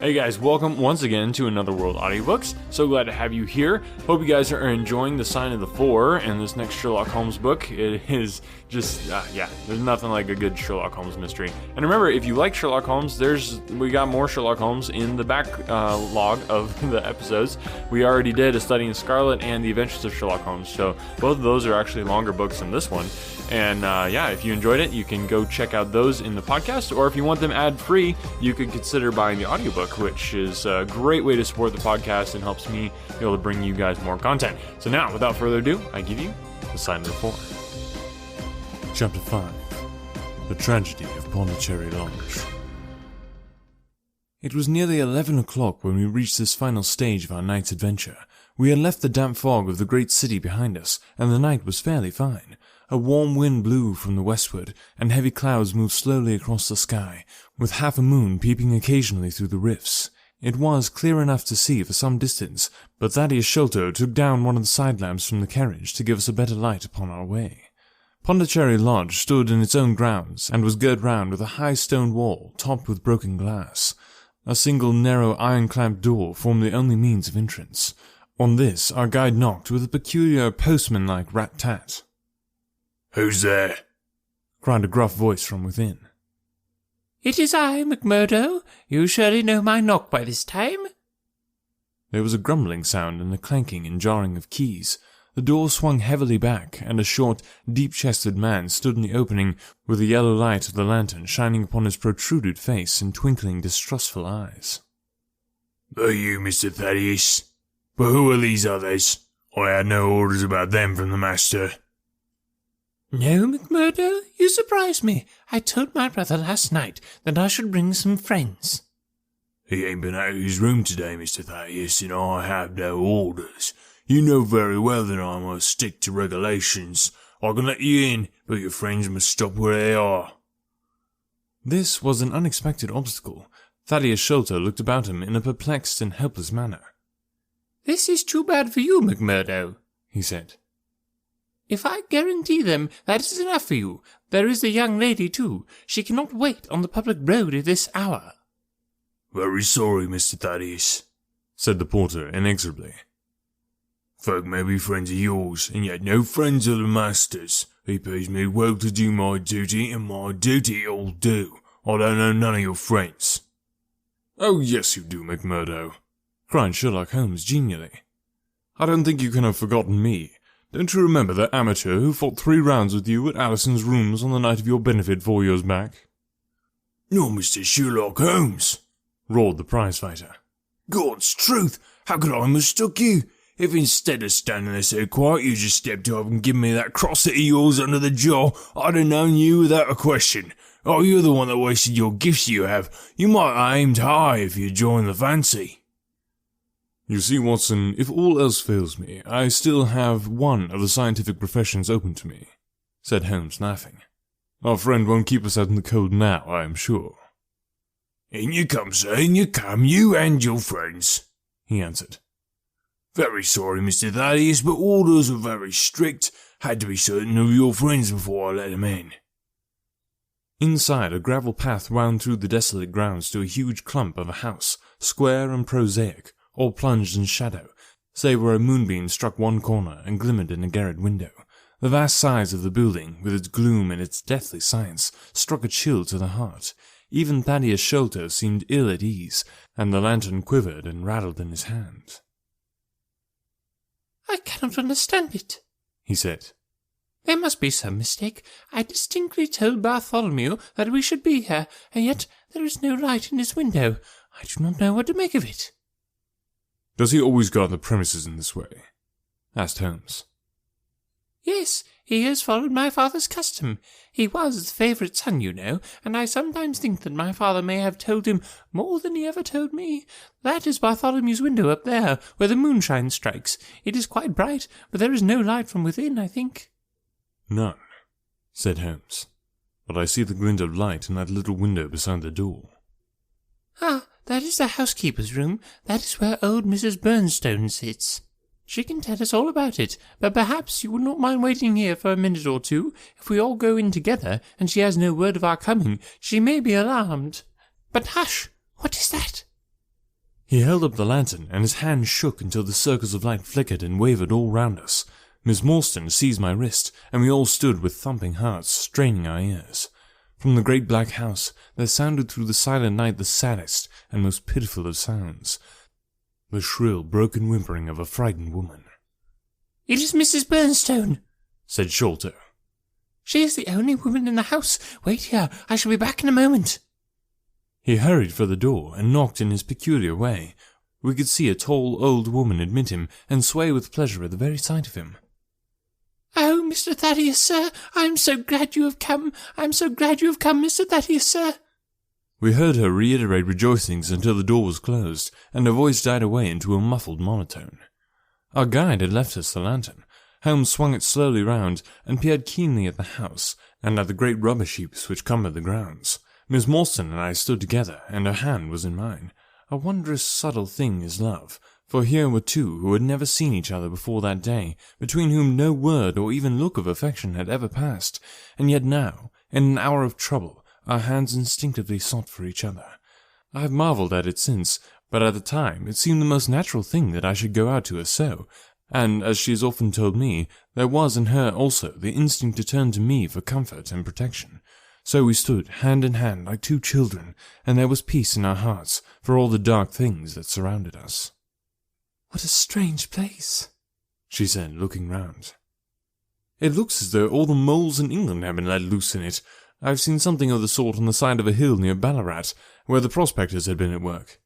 Hey guys, welcome once again to Another World Audiobooks. So glad to have you here. Hope you guys are enjoying The Sign of the Four and this next Sherlock Holmes book. It is just, there's nothing like a good Sherlock Holmes mystery. And remember, if you like Sherlock Holmes, we got more Sherlock Holmes in the backlog of the episodes. We already did a study in Scarlet and The Adventures of Sherlock Holmes, so both of those are actually longer books than this one. And if you enjoyed it, you can go check out those in the podcast, or if you want them ad-free, you could consider buying the audiobook, which is a great way to support the podcast and helps me be able to bring you guys more content. So now, without further ado, I give you The Sign of the Four. Chapter 5. The Tragedy of Pondicherry Lodge. It was nearly 11 o'clock when we reached this final stage of our night's adventure. We had left the damp fog of the great city behind us, and the night was fairly fine. A warm wind blew from the westward, and heavy clouds moved slowly across the sky, with half a moon peeping occasionally through the rifts. It was clear enough to see for some distance, but Thaddeus Sholto took down one of the side lamps from the carriage to give us a better light upon our way. Pondicherry Lodge stood in its own grounds, and was girt round with a high stone wall topped with broken glass. A single narrow iron-clamped door formed the only means of entrance. On this our guide knocked with a peculiar postman-like rat-tat. "Who's there?" cried a gruff voice from within. "It is I, McMurdo. You surely know my knock by this time." There was a grumbling sound and a clanking and jarring of keys. The door swung heavily back, and a short, deep-chested man stood in the opening with the yellow light of the lantern shining upon his protruded face and twinkling distrustful eyes. "Are you Mr. Thaddeus? But who are these others? I had no orders about them from the master." "No, McMurdo, you surprise me. I told my brother last night that I should bring some friends." "He ain't been out of his room today, Mr. Thaddeus, and I have no orders. You know very well that I must stick to regulations. I can let you in, but your friends must stop where they are." This was an unexpected obstacle. Thaddeus Sholto looked about him in a perplexed and helpless manner. "This is too bad for you, McMurdo," he said. "If I guarantee them, that is enough for you. There is the young lady, too. She cannot wait on the public road at this hour." "Very sorry, Mr. Thaddeus," said the porter inexorably. "Folk may be friends of yours, and yet no friends of the master's. He pays me well to do my duty, and my duty I'll do. I don't know none of your friends." "Oh, yes you do, McMurdo," cried Sherlock Holmes genially. "I don't think you can have forgotten me. Don't you remember that amateur who fought 3 rounds with you at Alison's rooms on the night of your benefit 4 years back?" "You're Mr. Sherlock Holmes," roared the prize-fighter. "God's truth, how could I mistook you? If instead of standing there so quiet you just stepped up and given me that crosset of yours under the jaw, I'd have known you without a question. Oh, you're the one that wasted your gifts you have. You might have aimed high if you joined the fancy." "You see, Watson, if all else fails me, I still have one of the scientific professions open to me," said Holmes, laughing. "Our friend won't keep us out in the cold now, I am sure." "In you come, sir, in you come, you and your friends," he answered. "Very sorry, Mr. Thaddeus, but orders are very strict. Had to be certain of your friends before I let them in." Inside, a gravel path wound through the desolate grounds to a huge clump of a house, square and prosaic, all plunged in shadow, save where a moonbeam struck one corner and glimmered in a garret window. The vast size of the building, with its gloom and its deathly silence, struck a chill to the heart. Even Thaddeus Sholto seemed ill at ease, and the lantern quivered and rattled in his hand. "I cannot understand it," he said. "There must be some mistake. I distinctly told Bartholomew that we should be here, and yet there is no light in his window. I do not know what to make of it." "Does he always guard the premises in this way?" asked Holmes. "Yes, he has followed my father's custom. He was the favourite son, you know, and I sometimes think that my father may have told him more than he ever told me. That is Bartholomew's window up there, where the moonshine strikes. It is quite bright, but there is no light from within, I think." "None," said Holmes, "but I see the glint of light in that little window beside the door." "Ah, that is the housekeeper's room. That is where old Mrs. Bernstone sits. She can tell us all about it, but perhaps you would not mind waiting here for a minute or two. If we all go in together, and she has no word of our coming, she may be alarmed. But hush! What is that?" He held up the lantern, and his hand shook until the circles of light flickered and wavered all round us. Miss Morstan seized my wrist, and we all stood with thumping hearts, straining our ears. From the great black house there sounded through the silent night the saddest and most pitiful of sounds, the shrill, broken whimpering of a frightened woman. "It is Mrs. Bernstone," said Sholto. "She is the only woman in the house. Wait here, I shall be back in a moment." He hurried for the door and knocked in his peculiar way. We could see a tall, old woman admit him and sway with pleasure at the very sight of him. "Oh, Mr. Thaddeus, sir, I am so glad you have come. I am so glad you have come, Mr. Thaddeus, sir." We heard her reiterate rejoicings until the door was closed, and her voice died away into a muffled monotone. Our guide had left us the lantern. Holmes swung it slowly round and peered keenly at the house and at the great rubbish heaps which cumbered the grounds. Miss Morstan and I stood together, and her hand was in mine. A wondrous subtle thing is love, for here were two who had never seen each other before that day, between whom no word or even look of affection had ever passed, and yet now, in an hour of trouble, our hands instinctively sought for each other. I have marvelled at it since, but at the time it seemed the most natural thing that I should go out to her so, and, as she has often told me, there was in her also the instinct to turn to me for comfort and protection. So we stood hand in hand like two children, and there was peace in our hearts for all the dark things that surrounded us. "What a strange place," she said, looking round. "It looks as though all the moles in England had been let loose in it. I've seen something of the sort on the side of a hill near Ballarat, where the prospectors had been at work."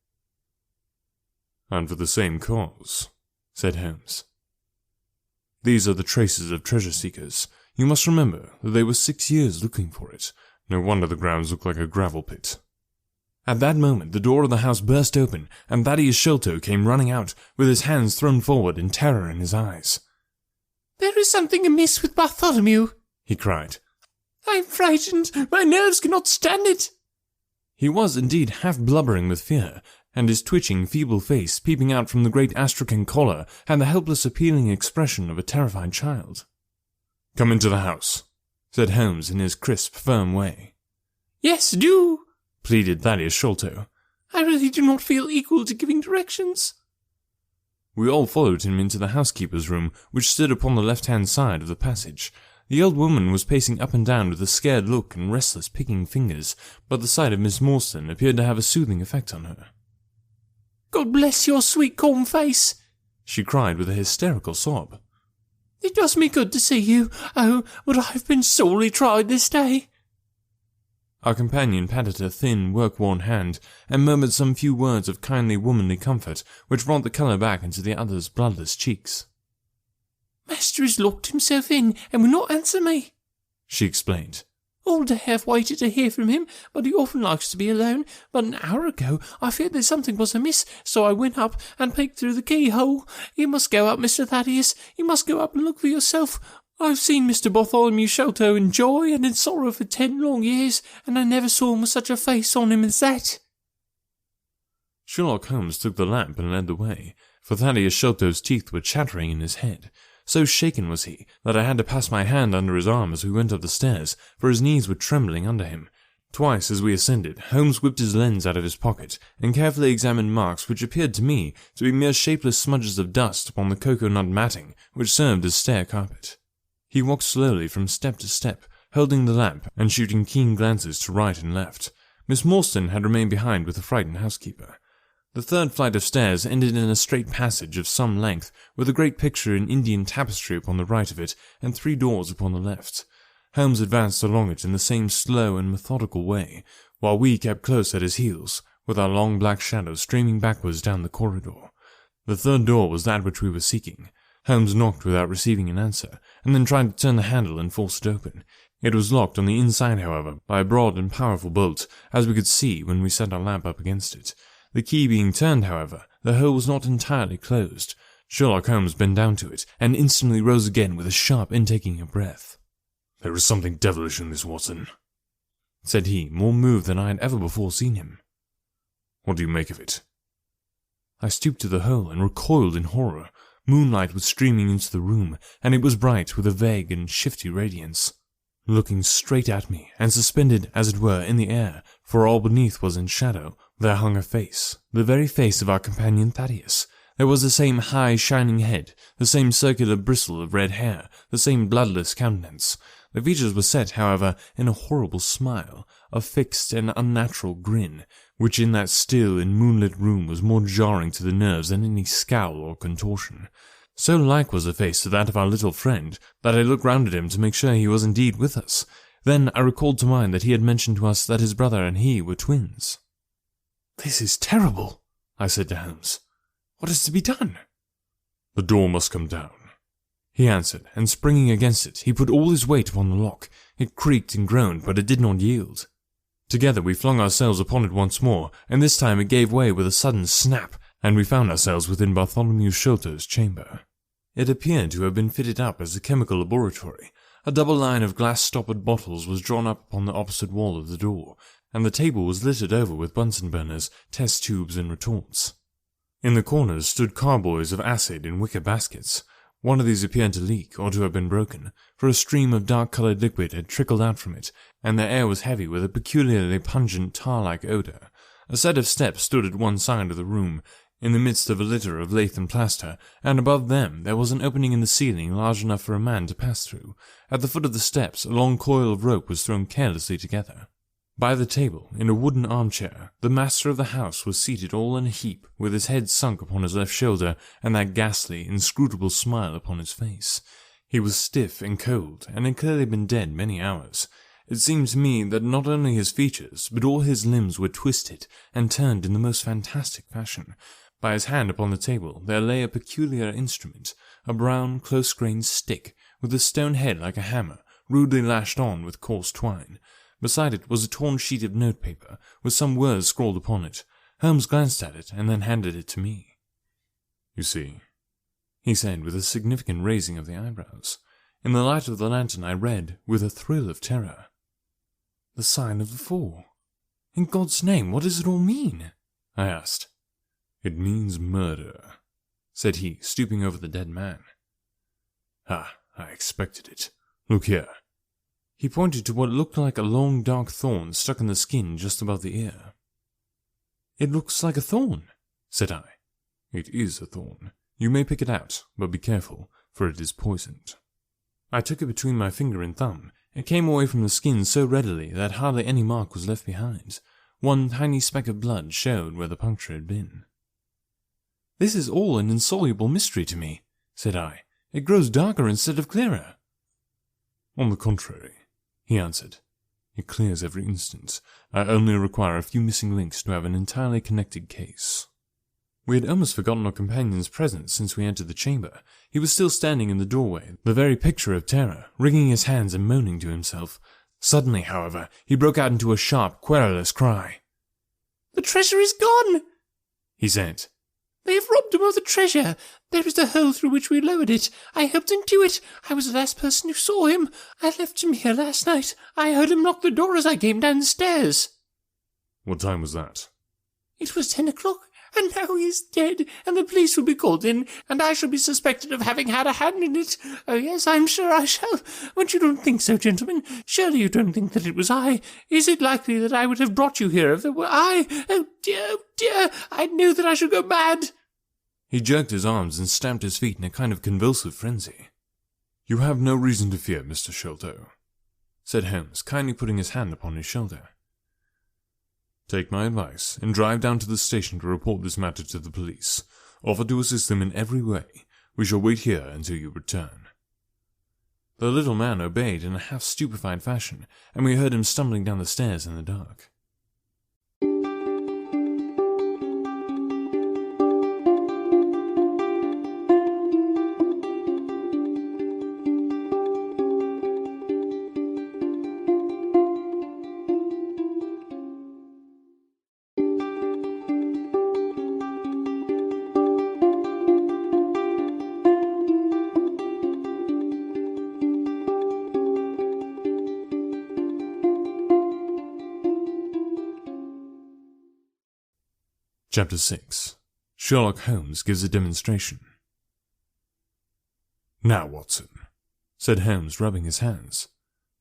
"And for the same cause," said Holmes. "These are the traces of treasure-seekers. You must remember that they were 6 years looking for it. No wonder the grounds look like a gravel pit." At that moment the door of the house burst open, and Thaddeus Sholto came running out, with his hands thrown forward and terror in his eyes. "There is something amiss with Bartholomew," he cried. "I am frightened. My nerves cannot stand it." He was indeed half blubbering with fear, and his twitching, feeble face, peeping out from the great astrakhan collar, had the helpless, appealing expression of a terrified child. "Come into the house," said Holmes in his crisp, firm way. "Yes, do," pleaded Thaddeus Sholto. "I really do not feel equal to giving directions." We all followed him into the housekeeper's room, which stood upon the left-hand side of the passage. The old woman was pacing up and down with a scared look and restless picking fingers, but the sight of Miss Morstan appeared to have a soothing effect on her. "God bless your sweet calm face," she cried with a hysterical sob. "It does me good to see you. Oh, but I've been sorely tried this day." Our companion patted her thin, work-worn hand, and murmured some few words of kindly womanly comfort, which brought the colour back into the other's bloodless cheeks. "Master has locked himself in, and will not answer me," she explained. "All day I've waited to hear from him, but he often likes to be alone. But an hour ago I feared that something was amiss, so I went up and peeked through the keyhole. You must go up, Mr. Thaddeus. You must go up and look for yourself. I've seen Mr. Bartholomew Sholto in joy and in sorrow for 10 long years, and I never saw him with such a face on him as that." Sherlock Holmes took the lamp and led the way, for Thaddeus Sholto's teeth were chattering in his head. So shaken was he that I had to pass my hand under his arm as we went up the stairs, for his knees were trembling under him. Twice as we ascended, Holmes whipped his lens out of his pocket and carefully examined marks which appeared to me to be mere shapeless smudges of dust upon the cocoa-nut matting which served as stair carpet. He walked slowly from step to step, holding the lamp and shooting keen glances to right and left. Miss Morstan had remained behind with the frightened housekeeper. The third flight of stairs ended in a straight passage of some length, with a great picture in Indian tapestry upon the right of it, and 3 doors upon the left. Holmes advanced along it in the same slow and methodical way, while we kept close at his heels, with our long black shadows streaming backwards down the corridor. The third door was that which we were seeking. Holmes knocked without receiving an answer, and then tried to turn the handle and force it open. It was locked on the inside, however, by a broad and powerful bolt, as we could see when we set our lamp up against it. The key being turned, however, the hole was not entirely closed. Sherlock Holmes bent down to it, and instantly rose again with a sharp intaking of breath. "There is something devilish in this, Watson," said he, more moved than I had ever before seen him. "What do you make of it?" I stooped to the hole and recoiled in horror. Moonlight was streaming into the room, and it was bright with a vague and shifty radiance. Looking straight at me, and suspended, as it were, in the air, for all beneath was in shadow, There hung a face, the very face of our companion Thaddeus. There was the same high, shining head, the same circular bristle of red hair, the same bloodless countenance. The features were set, however, in a horrible smile, a fixed and unnatural grin, which in that still and moonlit room was more jarring to the nerves than any scowl or contortion. So like was the face to that of our little friend, that I looked round at him to make sure he was indeed with us. Then I recalled to mind that he had mentioned to us that his brother and he were twins. "This is terrible," I said to Holmes. "What is to be done?" "The door must come down," he answered, and springing against it, he put all his weight upon the lock. It creaked and groaned, but it did not yield. Together we flung ourselves upon it once more, and this time it gave way with a sudden snap, and we found ourselves within Bartholomew Sholto's chamber. It appeared to have been fitted up as a chemical laboratory. A double line of glass-stoppered bottles was drawn up upon the opposite wall of the door, and the table was littered over with Bunsen burners, test tubes, and retorts. In the corners stood carboys of acid in wicker baskets. One of these appeared to leak, or to have been broken, for a stream of dark-coloured liquid had trickled out from it, and the air was heavy with a peculiarly pungent tar-like odour. A set of steps stood at one side of the room, in the midst of a litter of lath and plaster, and above them there was an opening in the ceiling large enough for a man to pass through. At the foot of the steps a long coil of rope was thrown carelessly together. By the table, in a wooden armchair, the master of the house was seated all in a heap, with his head sunk upon his left shoulder, and that ghastly, inscrutable smile upon his face. He was stiff and cold, and had clearly been dead many hours. It seemed to me that not only his features, but all his limbs were twisted and turned in the most fantastic fashion. By his hand upon the table there lay a peculiar instrument, a brown, close-grained stick, with a stone head like a hammer, rudely lashed on with coarse twine. Beside it was a torn sheet of notepaper, with some words scrawled upon it. Holmes glanced at it, and then handed it to me. "You see," he said, with a significant raising of the eyebrows. In the light of the lantern I read, with a thrill of terror, "The sign of the four. In God's name, what does it all mean?" I asked. "It means murder," said he, stooping over the dead man. "Ah, I expected it. Look here." He pointed to what looked like a long dark thorn stuck in the skin just above the ear. "It looks like a thorn," said I. "It is a thorn. You may pick it out, but be careful, for it is poisoned." I took it between my finger and thumb. It came away from the skin so readily that hardly any mark was left behind. One tiny speck of blood showed where the puncture had been. "This is all an insoluble mystery to me," said I. "It grows darker instead of clearer." "On the contrary," he answered, "it clears every instant. I only require a few missing links to have an entirely connected case." We had almost forgotten our companion's presence since we entered the chamber. He was still standing in the doorway, the very picture of terror, wringing his hands and moaning to himself. Suddenly, however, he broke out into a sharp, querulous cry. "The treasure is gone," he said. "They have robbed him of the treasure. There is the hole through which we lowered it. I helped him do it. I was the last person who saw him. I left him here last night. I heard him lock the door as I came downstairs." "What time was that?" "It was 10 o'clock, and now he is dead, and the police will be called in, and I shall be suspected of having had a hand in it. Oh, yes, I'm sure I shall. But you don't think so, gentlemen? Surely you don't think that it was I? Is it likely that I would have brought you here if it were I? Oh, dear, I knew that I should go mad." He jerked his arms and stamped his feet in a kind of convulsive frenzy. "You have no reason to fear, Mr. Sholto," said Holmes, kindly putting his hand upon his shoulder. "Take my advice, and drive down to the station to report this matter to the police. Offer to assist them in every way. We shall wait here until you return." The little man obeyed in a half-stupefied fashion, and we heard him stumbling down the stairs in the dark. Chapter 6. Sherlock Holmes gives a demonstration. "Now, Watson," said Holmes, rubbing his hands,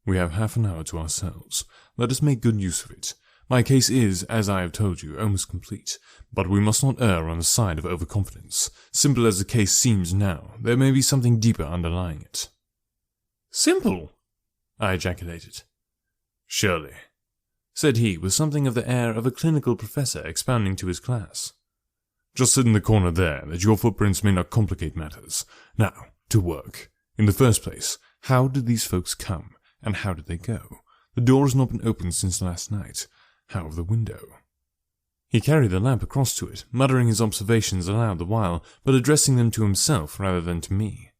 "we have half an hour to ourselves. Let us make good use of it. My case is, as I have told you, almost complete, but we must not err on the side of overconfidence. Simple as the case seems now, there may be something deeper underlying it." "Simple?" I ejaculated. "Surely," said he, with something of the air of a clinical professor expounding to his class. "Just sit in the corner there, that your footprints may not complicate matters. Now, to work. In the first place, how did these folks come, and how did they go? The door has not been opened since last night. How of the window?" He carried the lamp across to it, muttering his observations aloud the while, but addressing them to himself rather than to me.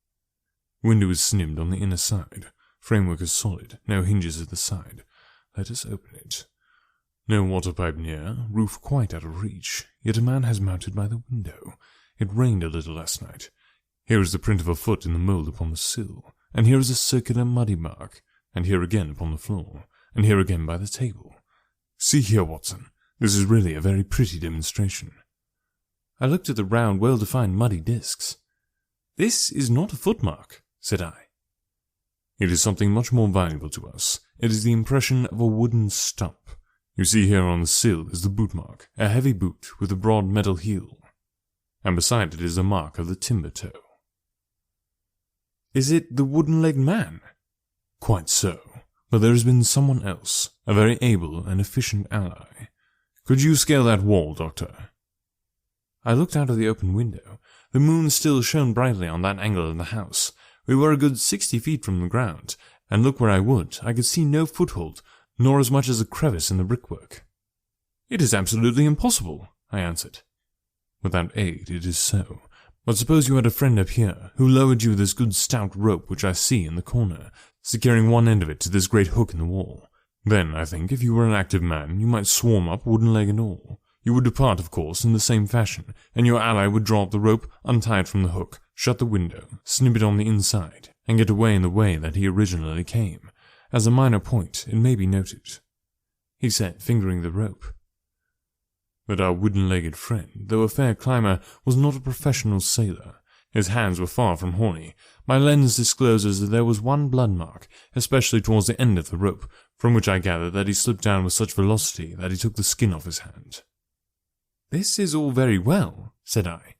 "Window is snibbed on the inner side. Framework is solid, no hinges at the side. Let us open it. No water pipe near, roof quite out of reach, yet a man has mounted by the window. It rained a little last night. Here is the print of a foot in the mould upon the sill, and here is a circular muddy mark, and here again upon the floor, and here again by the table. See here, Watson, this is really a very pretty demonstration." I looked at the round, well-defined muddy discs. "This is not a footmark," said I. "It is something much more valuable to us. It is the impression of a wooden stump. You see here on the sill is the boot mark, a heavy boot with a broad metal heel, and beside it is the mark of the timber toe." "Is it the wooden-legged man?" "Quite so, but there has been someone else, a very able and efficient ally. Could you scale that wall, Doctor?" I looked out of the open window. The moon still shone brightly on that angle of the house. We were a good 60 feet from the ground, and look where I would, I could see no foothold, nor as much as a crevice in the brickwork. "It is absolutely impossible," I answered. "Without aid, it is so. But suppose you had a friend up here, who lowered you this good stout rope which I see in the corner, securing one end of it to this great hook in the wall. Then, I think, if you were an active man, you might swarm up, wooden leg and all. You would depart, of course, in the same fashion, and your ally would draw up the rope, untie it from the hook, shut the window, snip it on the inside, and get away in the way that he originally came. As a minor point, it may be noted," he said, fingering the rope, "that our wooden-legged friend, though a fair climber, was not a professional sailor. His hands were far from horny. My lens discloses that there was one blood mark, especially towards the end of the rope, from which I gather that he slipped down with such velocity that he took the skin off his hand." "This is all very well," said I,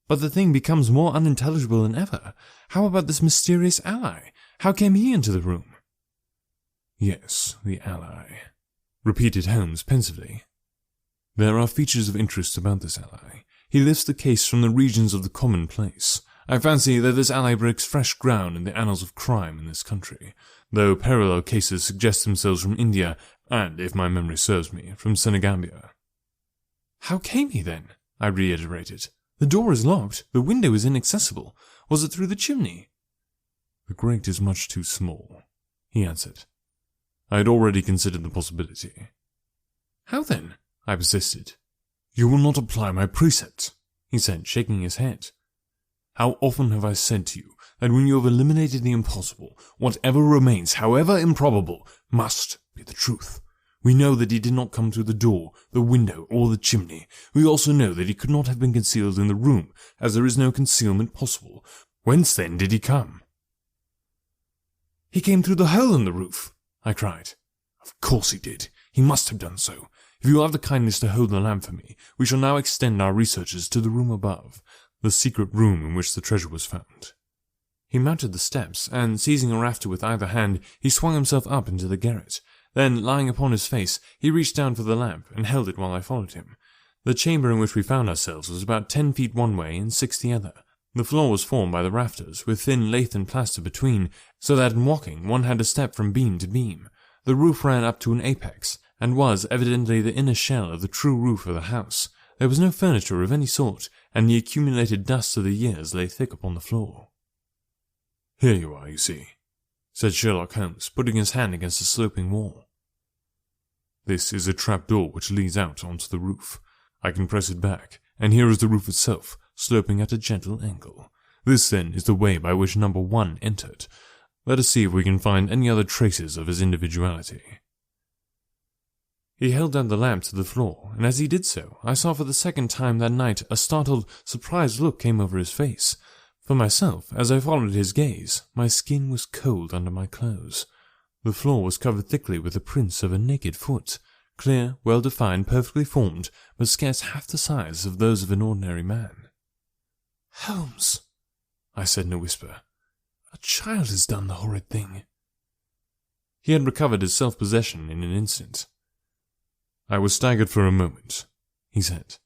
"but the thing becomes more unintelligible than ever. How about this mysterious ally? How came he into the room?" "Yes, the ally," repeated Holmes pensively. "There are features of interest about this ally. He lifts the case from the regions of the commonplace. I fancy that this ally breaks fresh ground in the annals of crime in this country, though parallel cases suggest themselves from India and, if my memory serves me, from Senegambia." "How came he then?" I reiterated. "The door is locked, the window is inaccessible. Was it through the chimney?" "The grate is much too small," he answered. "I had already considered the possibility." "How then?" I persisted. "You will not apply my precept," he said, shaking his head. "How often have I said to you that when you have eliminated the impossible, whatever remains, however improbable, must be the truth. We know that he did not come through the door, the window, or the chimney. We also know that he could not have been concealed in the room, as there is no concealment possible. Whence then did he come?" "He came through the hole in the roof," I cried. "Of course he did. He must have done so. If you will have the kindness to hold the lamp for me, we shall now extend our researches to the room above, the secret room in which the treasure was found." He mounted the steps, and seizing a rafter with either hand, he swung himself up into the garret. Then, lying upon his face, he reached down for the lamp, and held it while I followed him. The chamber in which we found ourselves was about 10 feet one way and 6 the other. The floor was formed by the rafters, with thin lath and plaster between, so that in walking one had to step from beam to beam. The roof ran up to an apex, and was evidently the inner shell of the true roof of the house. There was no furniture of any sort, and the accumulated dust of the years lay thick upon the floor. "Here you are, you see," said Sherlock Holmes, putting his hand against the sloping wall. "This is a trapdoor which leads out onto the roof. I can press it back, and here is the roof itself, sloping at a gentle angle. This, then, is the way by which number 1 entered. Let us see if we can find any other traces of his individuality." He held down the lamp to the floor, and as he did so, I saw for the second time that night a startled, surprised look came over his face. For myself, as I followed his gaze, my skin was cold under my clothes. The floor was covered thickly with the prints of a naked foot, clear, well-defined, perfectly formed, but scarce half the size of those of an ordinary man. Holmes, I said in a whisper. a child has done the horrid thing. He had recovered his self-possession in an instant. I was staggered for a moment, he said,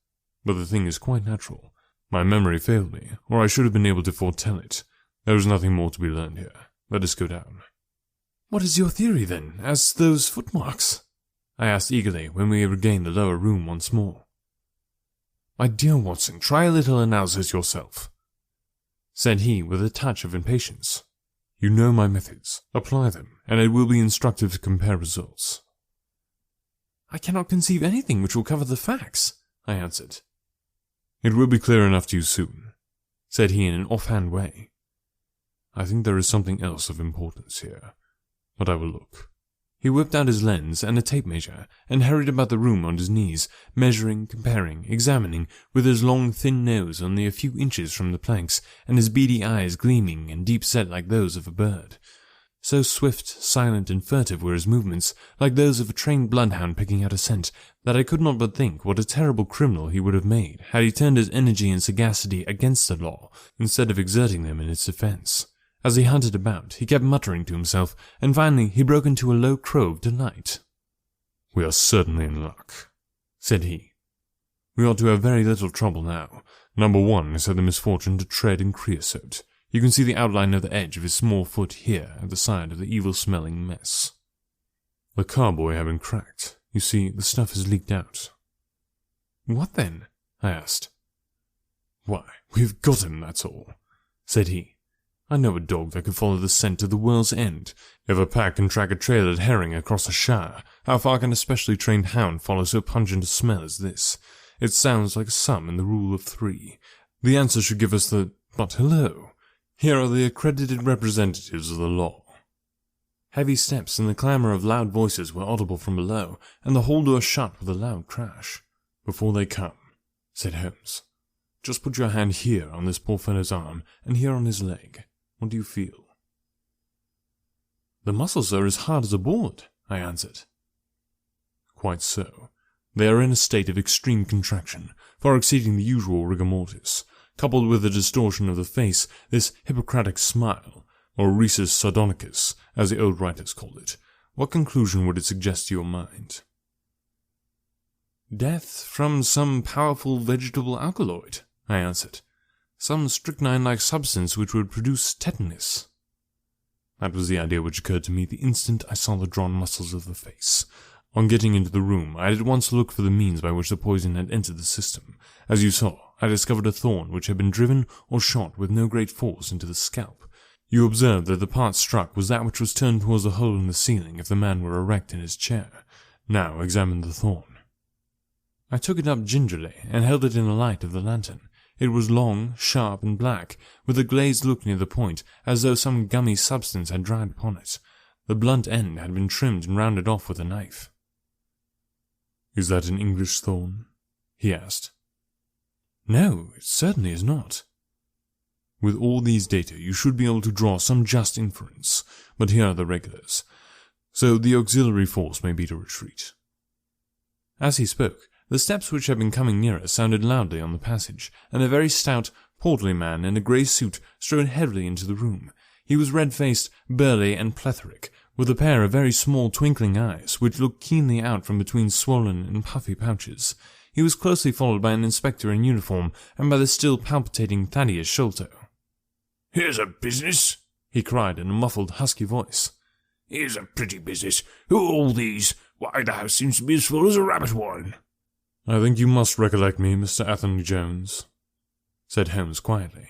but the thing is quite natural. My memory failed me, or I should have been able to foretell it. There is nothing more to be learned here. Let us go down. What is your theory, then, as to those footmarks? I asked eagerly when we regained the lower room once more. My dear Watson, try a little analysis yourself, said he with a touch of impatience. You know my methods. Apply them, and it will be instructive to compare results. I cannot conceive anything which will cover the facts, I answered. It will be clear enough to you soon, said he in an offhand way. I think there is something else of importance here, but I will look. He whipped out his lens and a tape measure and hurried about the room on his knees, measuring, comparing, examining, with his long, thin nose only a few inches from the planks, and his beady eyes gleaming and deep-set like those of a bird. So swift, silent, and furtive were his movements, like those of a trained bloodhound picking out a scent, that I could not but think what a terrible criminal he would have made had he turned his energy and sagacity against the law, instead of exerting them in its defence. As he hunted about, he kept muttering to himself, and finally he broke into a low crow of delight. We are certainly in luck, said he. We ought to have very little trouble now. Number 1 has had the misfortune to tread in creosote. You can see the outline of the edge of his small foot here at the side of the evil-smelling mess. The carboy having cracked, you see, the stuff has leaked out. What then? I asked. Why, we've got him, that's all, said he. I know a dog that could follow the scent to the world's end. If a pack can track a trailered herring across a shire, how far can a specially trained hound follow so pungent a smell as this? It sounds like a sum in the rule of 3. The answer should give us the... But hello! Here are the accredited representatives of the law. Heavy steps and the clamour of loud voices were audible from below, and the hall door shut with a loud crash. Before they come, said Holmes, just put your hand here on this poor fellow's arm, and here on his leg. What do you feel? The muscles are as hard as a board, I answered. Quite so. They are in a state of extreme contraction, far exceeding the usual rigor mortis. Coupled with the distortion of the face, this Hippocratic smile, or rhesus sardonicus, as the old writers called it, what conclusion would it suggest to your mind? Death from some powerful vegetable alkaloid, I answered. Some strychnine-like substance which would produce tetanus. That was the idea which occurred to me the instant I saw the drawn muscles of the face. On getting into the room, I had at once looked for the means by which the poison had entered the system. As you saw, I discovered a thorn which had been driven or shot with no great force into the scalp. You observed that the part struck was that which was turned towards the hole in the ceiling if the man were erect in his chair. Now examine the thorn. I took it up gingerly and held it in the light of the lantern. It was long, sharp, and black, with a glazed look near the point, as though some gummy substance had dried upon it. The blunt end had been trimmed and rounded off with a knife. "Is that an English thorn?" he asked. "No, it certainly is not." "With all these data, you should be able to draw some just inference, but here are the regulars, so the auxiliary force may beat a retreat." As he spoke, the steps which had been coming nearer sounded loudly on the passage, and a very stout, portly man in a grey suit strode heavily into the room. He was red-faced, burly, and plethoric, with a pair of very small twinkling eyes, which looked keenly out from between swollen and puffy pouches. He was closely followed by an inspector in uniform, and by the still palpitating Thaddeus Sholto. "Here's a business," he cried in a muffled, husky voice. "Here's a pretty business. Who are all these? Why, the house seems to be as full as a rabbit warren." "I think you must recollect me, Mr. Athelney Jones," said Holmes quietly.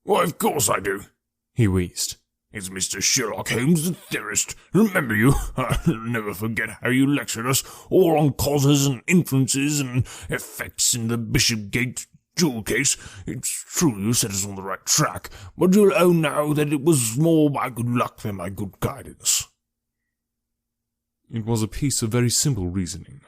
"Why, of course I do," he wheezed. "It's Mr. Sherlock Holmes, the theorist. Remember you? I'll never forget how you lectured us all on causes and inferences and effects in the Bishopgate jewel case. It's true you set us on the right track, but you'll own now that it was more by good luck than by good guidance." "It was a piece of very simple reasoning."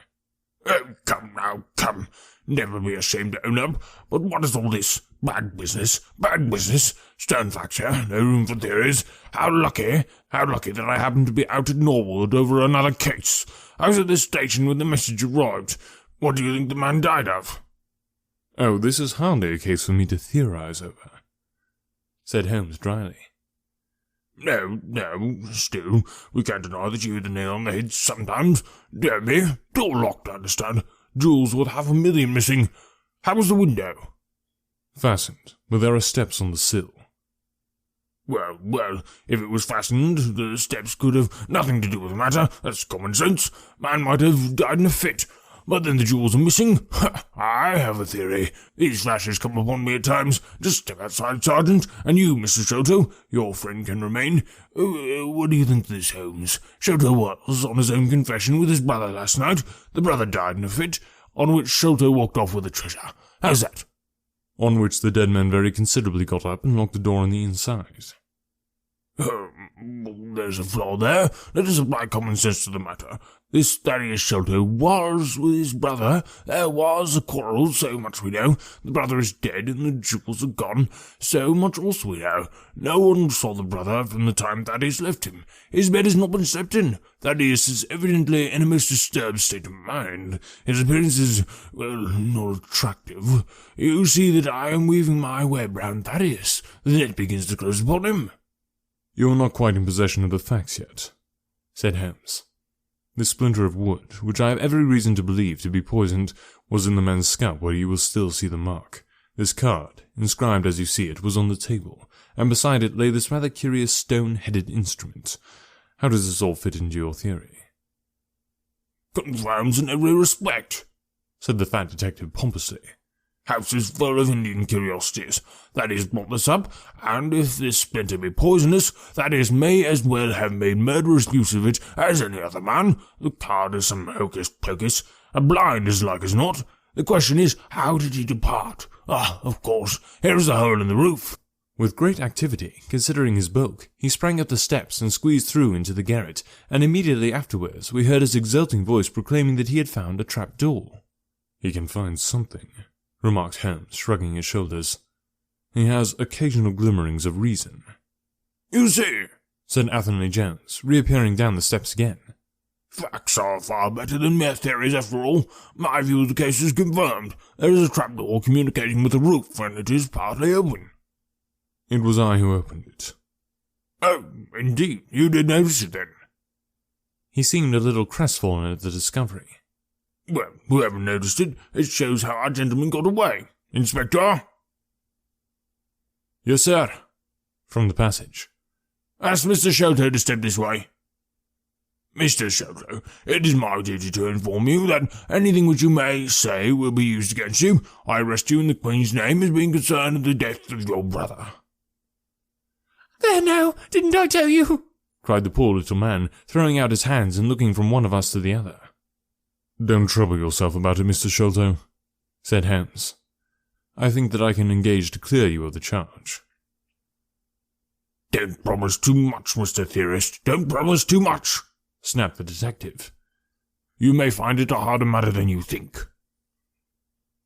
"Oh, come now, come. Never be ashamed to own up. But what is all this? Bad business. Bad business. Stern facts here. No room for theories. How lucky that I happened to be out at Norwood over another case. I was at the station when the message arrived. What do you think the man died of? Oh, this is hardly a case for me to theorize over, said Holmes dryly. No, still, we can't deny that you hit the nail on the head sometimes. Dear me, door locked, I understand. Jewels worth $500,000 missing. How was the window? Fastened, but there are steps on the sill. Well, if it was fastened, the steps could have nothing to do with the matter. That's common sense. Man might have died in a fit. But then the jewels are missing? I have a theory. These flashes come upon me at times. Just step outside, Sergeant, and you, Mr. Sholto, your friend can remain. What do you think of this, Holmes? Sholto was on his own confession with his brother last night. The brother died in a fit, on which Sholto walked off with the treasure. How's that? On which the dead man very considerably got up and locked the door on the inside. There's a flaw there. Let us apply common sense to the matter. This Thaddeus Sholto was with his brother. There was a quarrel, so much we know. The brother is dead and the jewels are gone. So much also we know. No one saw the brother from the time Thaddeus left him. His bed has not been slept in. Thaddeus is evidently in a most disturbed state of mind. His appearance is, not attractive. You see that I am weaving my web round Thaddeus. The net begins to close upon him. You are not quite in possession of the facts yet, said Holmes. This splinter of wood, which I have every reason to believe to be poisoned, was in the man's scalp where you will still see the mark. This card, inscribed as you see it, was on the table, and beside it lay this rather curious stone-headed instrument. How does this all fit into your theory? Confounds in every respect, said the fat detective pompously. House is full of Indian curiosities. Thaddeus brought this up, and if this splinter be poisonous, Thaddeus may as well have made murderous use of it as any other man. The card is some hocus-pocus, a blind as like as not. The question is, how did he depart? Of course, here is the hole in the roof. With great activity, considering his bulk, he sprang up the steps and squeezed through into the garret, and immediately afterwards we heard his exulting voice proclaiming that he had found a trap-door. He can find something, remarked Holmes, shrugging his shoulders. He has occasional glimmerings of reason. You see, said Athelney Jones, reappearing down the steps again. Facts are far better than mere theories after all. My view of the case is confirmed. There is a trapdoor communicating with the roof, and it is partly open. It was I who opened it. Oh, indeed, you did notice it then. He seemed a little crestfallen at the discovery. Well, whoever noticed it, it shows how our gentleman got away. Inspector? Yes, sir, from the passage. Ask Mr. Sholto to step this way. Mr. Sholto, it is my duty to inform you that anything which you may say will be used against you. I arrest you in the Queen's name as being concerned in the death of your brother. There now, didn't I tell you? Cried the poor little man, throwing out his hands and looking from one of us to the other. Don't trouble yourself about it, Mr. Sholto, said Holmes. I think that I can engage to clear you of the charge. Don't promise too much, Mr. Theorist. Don't promise too much, snapped the detective. You may find it a harder matter than you think.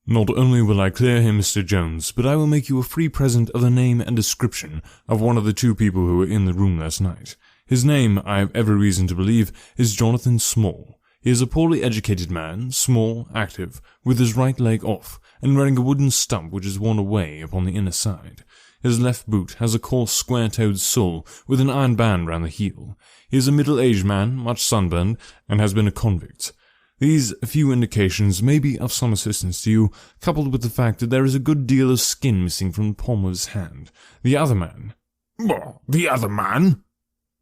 Not only will I clear him, Mr. Jones, but I will make you a free present of the name and description of one of the two people who were in the room last night. His name, I have every reason to believe, is Jonathan Small. He is a poorly educated man, small, active, with his right leg off, and wearing a wooden stump which is worn away upon the inner side. His left boot has a coarse, square-toed sole with an iron band round the heel. He is a middle-aged man, much sunburned, and has been a convict. These few indications may be of some assistance to you, coupled with the fact that there is a good deal of skin missing from the palm of his hand. The other man... The other man?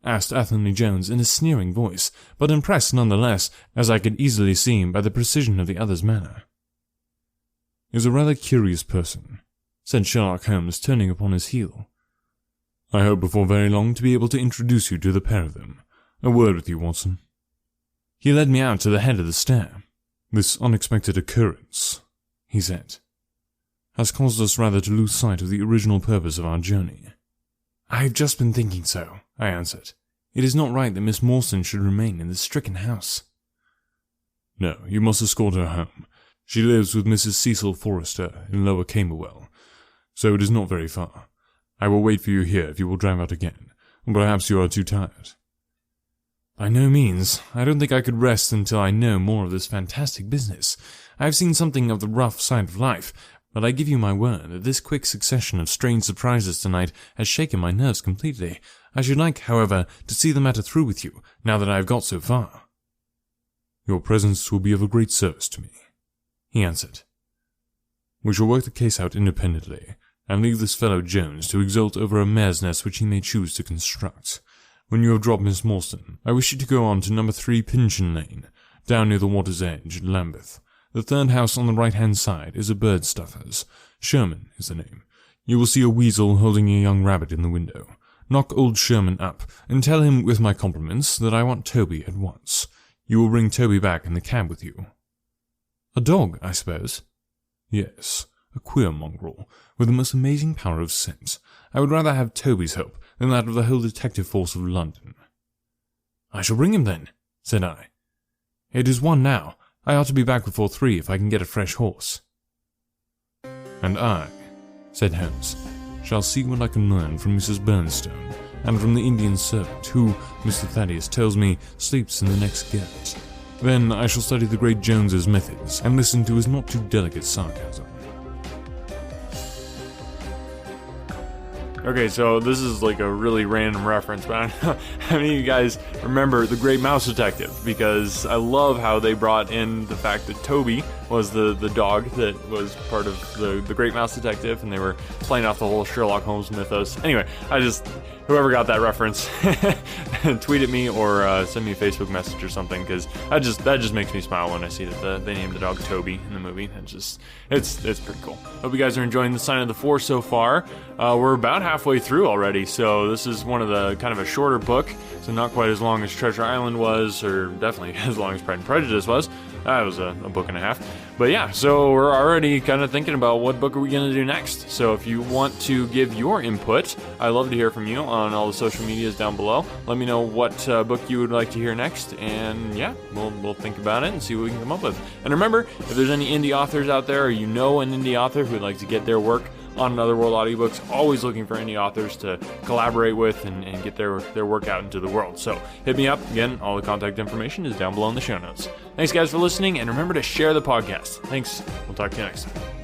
Asked Athelney Jones in a sneering voice, but impressed none the less, as I could easily see by the precision of the other's manner. Is a rather curious person, said Sherlock Holmes, turning upon his heel. I hope before very long to be able to introduce you to the pair of them. A word with you, Watson. He led me out to the head of the stair. This unexpected occurrence, he said, has caused us rather to lose sight of the original purpose of our journey. I have just been thinking so, I answered. It is not right that Miss Morstan should remain in this stricken house. No, you must escort her home. She lives with Mrs. Cecil Forrester in Lower Camberwell, so it is not very far. I will wait for you here if you will drive out again. Perhaps you are too tired. By no means. I don't think I could rest until I know more of this fantastic business. I have seen something of the rough side of life, but I give you my word that this quick succession of strange surprises tonight has shaken my nerves completely. I should like, however, to see the matter through with you, now that I have got so far. Your presence will be of a great service to me, he answered. We shall work the case out independently, and leave this fellow Jones to exult over a mare's nest which he may choose to construct. When you have dropped Miss Morstan, I wish you to go on to number 3 Pinchin Lane, down near the water's edge at Lambeth. The third house on the right-hand side is a bird stuffer's. Sherman is the name. You will see a weasel holding a young rabbit in the window. Knock old Sherman up, and tell him with my compliments that I want Toby at once. You will bring Toby back in the cab with you. A dog, I suppose? Yes, a queer mongrel, with the most amazing power of scent. I would rather have Toby's help than that of the whole detective force of London. I shall bring him then, said I. It is 1 now. I ought to be back before 3 if I can get a fresh horse. And I, said Holmes, shall see what I can learn from Mrs. Bernstone, and from the Indian servant who, Mr. Thaddeus tells me, sleeps in the next garret. Then I shall study the great Jones's methods, and listen to his not too delicate sarcasm. Okay, so this is like a really random reference, but I don't know how many of you guys remember The Great Mouse Detective, because I love how they brought in the fact that Toby was the dog that was part of the Great Mouse Detective, and they were playing off the whole Sherlock Holmes mythos. Anyway, whoever got that reference, tweet at me or send me a Facebook message or something, because that just makes me smile when I see that they named the dog Toby in the movie. It's pretty cool. Hope you guys are enjoying the Sign of the Four so far. We're about halfway through already, so this is one of the kind of a shorter book, so not quite as long as Treasure Island was, or definitely as long as Pride and Prejudice was. That was a book and a half. But yeah, so we're already kind of thinking about what book are we going to do next. So if you want to give your input, I'd love to hear from you on all the social medias down below. Let me know what book you would like to hear next, and yeah, we'll think about it and see what we can come up with. And remember, if there's any indie authors out there, or you know an indie author who would like to get their work on Another World Audiobooks, always looking for indie authors to collaborate with and get their work out into the world. So hit me up. Again, all the contact information is down below in the show notes. Thanks guys for listening, and remember to share the podcast. Thanks. We'll talk to you next time.